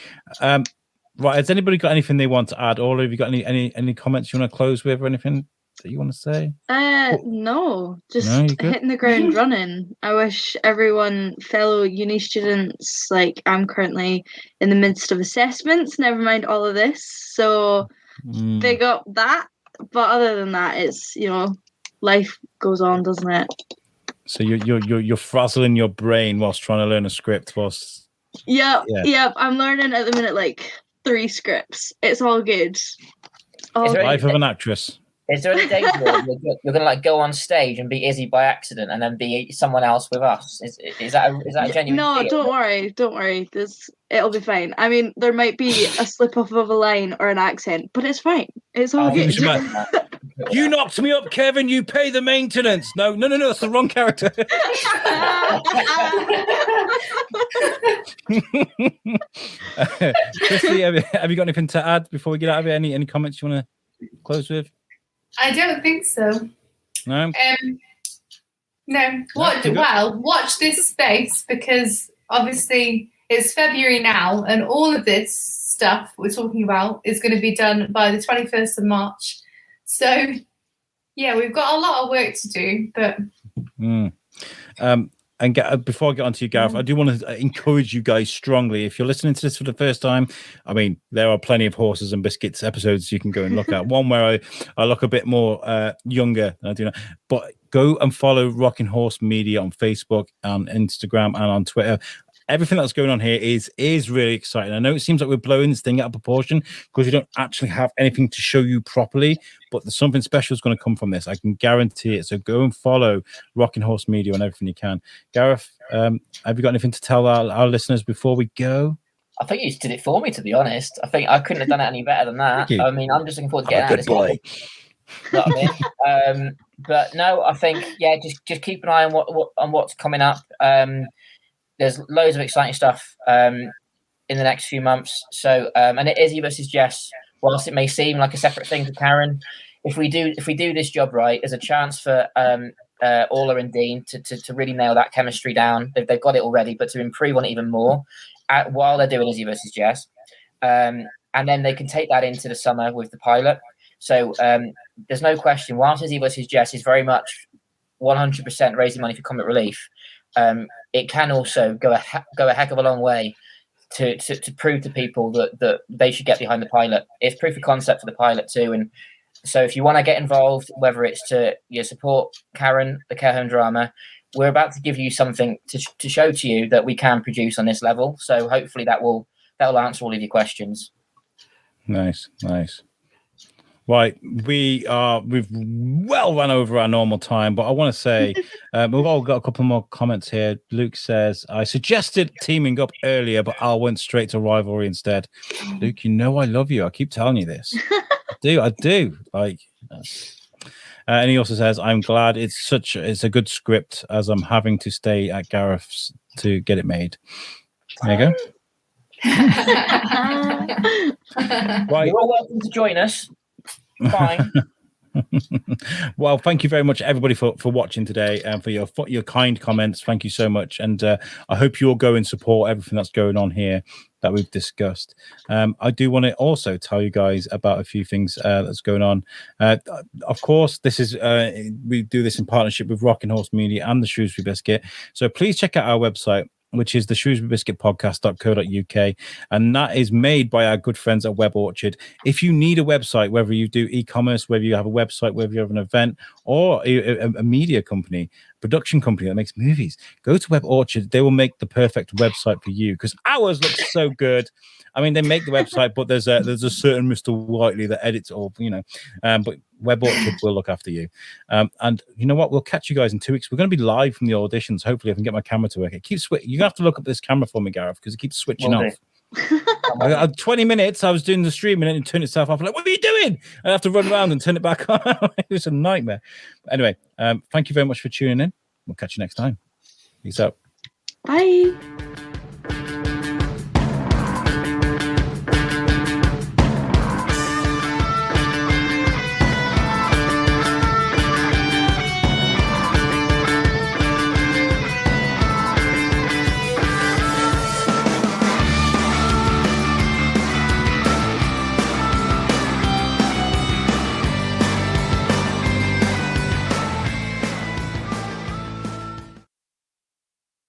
Right, has anybody got anything they want to add? Or have you got any comments you want to close with, or anything that you want to say? No, just No, you good? hitting the ground running. I wish everyone, fellow uni students, like I'm currently in the midst of assessments, never mind all of this. So big up that. But other than that, it's, life goes on, doesn't it? So you're frazzling your brain whilst trying to learn a script whilst. Yep. I'm learning at the minute like 3 scripts. It's all good. Life of an actress. Is there any danger you're going to like go on stage and be Izzy by accident and then be someone else with us? Is that a genuine? No, fear? Don't worry. It'll be fine. I mean, there might be a slip off of a line or an accent, but it's fine. It's all good. You knocked me up, Kevin. You pay the maintenance. No, that's the wrong character. Christie, have you got anything to add before we get out of here? Any comments you want to close with? I don't think so. No. No. Watch this space, because obviously it's February now, and all of this stuff we're talking about is going to be done by the 21st of March. So, yeah, we've got a lot of work to do, but. And before I get on to you, Gareth, I do want to encourage you guys strongly. If you're listening to this for the first time, I mean, there are plenty of Horses and Biscuits episodes you can go and look at. One where I look a bit more younger than I do now. But go and follow Rocking Horse Media on Facebook, on Instagram, and on Twitter. Everything that's going on here is really exciting. I know it seems like we're blowing this thing out of proportion because we don't actually have anything to show you properly, but there's something special is going to come from this. I can guarantee it. So go and follow Rocking Horse Media on everything you can. Gareth, have you got anything to tell our listeners before we go? I think you did it for me, to be honest. I think I couldn't have done it any better than that. I mean, I'm just looking forward to getting out of this. Boy. You know what I mean? But no, I think just keep an eye on what's coming up. There's loads of exciting stuff in the next few months. So, and it is Izzy Vs Jess. Whilst it may seem like a separate thing to Karen, if we do this job right, there's a chance for Orla and Dean to really nail that chemistry down. They've got it already, but to improve on it even more while they're doing Izzy Vs Jess. And then they can take that into the summer with the pilot. So there's no question. Whilst Izzy Vs Jess is very much 100% raising money for comic relief, it can also go a heck of a long way to prove to people that they should get behind the pilot. It's proof of concept for the pilot too. And so if you want to get involved, whether it's to support Karen, the care home drama, we're about to give you something to show to you that we can produce on this level. So hopefully that'll answer all of your questions. Nice. Right, we've well run over our normal time, but I want to say we've all got a couple more comments here. Luke says, I suggested teaming up earlier, but I went straight to rivalry instead. Luke, you know I love you. I keep telling you this. I do. And he also says, I'm glad it's a good script, as I'm having to stay at Gareth's to get it made. There you go. Right. You're all welcome to join us. Fine. Well, thank you very much, everybody, for watching today and for your kind comments. Thank you so much, and I hope you'll go and support everything that's going on here that we've discussed. I do want to also tell you guys about a few things that's going on. Of course, this is we do this in partnership with Rocking Horse Media and the Shrewsbury Biscuit. So please check out our website, which is the Shrewsbury Biscuit podcast.co.uk. And that is made by our good friends at Web Orchard. If you need a website, whether you do e-commerce, whether you have a website, whether you have an event or a media company, production company that makes movies, go to Web Orchard. They will make the perfect website for you because ours looks so good. I mean, they make the website, but there's a certain Mr. Whiteley that edits all, but Web Orchard will look after you. And you know what? We'll catch you guys in 2 weeks. We're going to be live from the auditions. Hopefully I can get my camera to work. It keeps You're going to have to look up this camera for me, Gareth, because it keeps switching off. 20 minutes, I was doing the streaming and it turned itself off. I'm like, what are you doing? I have to run around and turn it back on. It was a nightmare. Anyway, thank you very much for tuning in. We'll catch you next time. Peace out. Bye.